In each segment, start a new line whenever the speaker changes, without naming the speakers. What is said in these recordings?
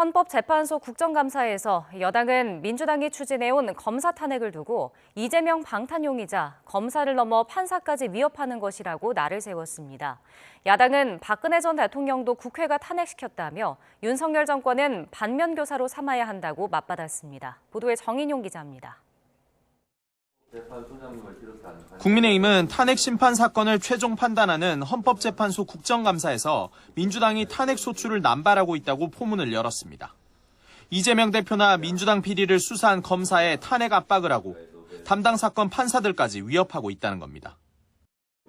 헌법재판소 국정감사에서 여당은 민주당이 추진해온 검사 탄핵을 두고 이재명 방탄용이자 검사를 넘어 판사까지 위협하는 것이라고 날을 세웠습니다. 야당은 박근혜 전 대통령도 국회가 탄핵시켰다며 윤석열 정권은 반면교사로 삼아야 한다고 맞받았습니다. 보도에 정인용 기자입니다.
국민의힘은 탄핵 심판 사건을 최종 판단하는 헌법재판소 국정감사에서 민주당이 탄핵 소추를 남발하고 있다고 포문을 열었습니다. 이재명 대표나 민주당 비리를 수사한 검사에 탄핵 압박을 하고 담당 사건 판사들까지 위협하고 있다는 겁니다.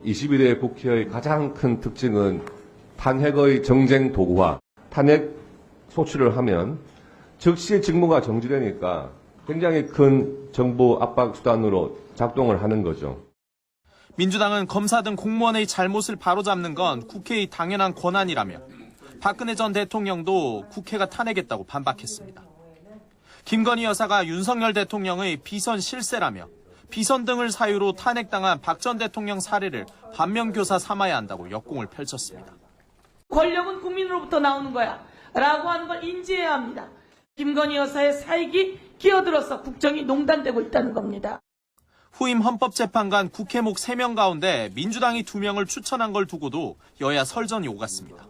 21대 국회의 가장 큰 특징은 탄핵의 정쟁 도구화, 탄핵 소추를 하면 즉시 직무가 정지되니까 굉장히 큰 정부 압박 수단으로 작동을 하는 거죠.
민주당은 검사 등 공무원의 잘못을 바로잡는 건 국회의 당연한 권한이라며 박근혜 전 대통령도 국회가 탄핵했다고 반박했습니다. 김건희 여사가 윤석열 대통령의 비선 실세라며 비선 등을 사유로 탄핵당한 박 전 대통령 사례를 반면교사 삼아야 한다고 역공을 펼쳤습니다.
권력은 국민으로부터 나오는 거야 라고 하는 걸 인지해야 합니다. 김건희 여사의 사익이 끼어들어서 국정이 농단되고 있다는 겁니다.
후임 헌법재판관 국회목 3명 가운데 민주당이 2명을 추천한 걸 두고도 여야 설전이 오갔습니다.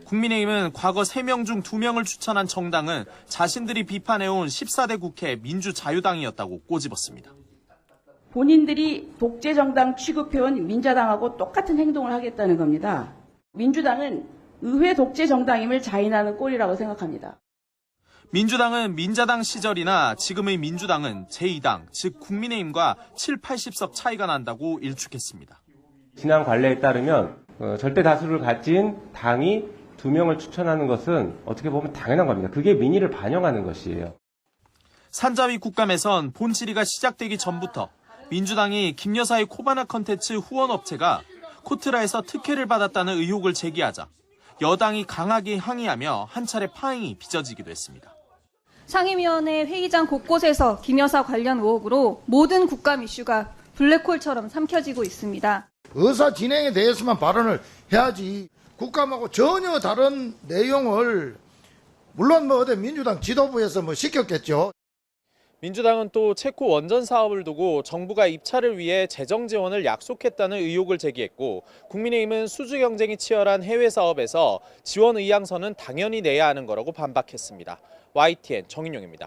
국민의힘은 과거 3명 중 2명을 추천한 정당은 자신들이 비판해온 14대 국회 민주자유당이었다고 꼬집었습니다.
본인들이 독재정당 취급해온 민자당하고 똑같은 행동을 하겠다는 겁니다. 민주당은 의회 독재정당임을 자인하는 꼴이라고 생각합니다.
민주당은 민자당 시절이나 지금의 민주당은 제2당, 즉 국민의힘과 7, 80석 차이가 난다고 일축했습니다.
신앙 관례에 따르면 절대 다수를 가진 당이 2명을 추천하는 것은 어떻게 보면 당연한 겁니다. 그게 민의를 반영하는 것이에요.
산자위 국감에선 본 질의가 시작되기 전부터 민주당이 김 여사의 코바나 컨텐츠 후원업체가 코트라에서 특혜를 받았다는 의혹을 제기하자 여당이 강하게 항의하며 한 차례 파행이 빚어지기도 했습니다.
상임위원회 회의장 곳곳에서 김 여사 관련 의혹으로 모든 국감 이슈가 블랙홀처럼 삼켜지고 있습니다.
의사 진행에 대해서만 발언을 해야지 국감하고 전혀 다른 내용을 물론 어디 민주당 지도부에서 시켰겠죠.
민주당은 또 체코 원전 사업을 두고 정부가 입찰을 위해 재정 지원을 약속했다는 의혹을 제기했고 국민의힘은 수주 경쟁이 치열한 해외 사업에서 지원 의향서는 당연히 내야 하는 거라고 반박했습니다. YTN 정인용입니다.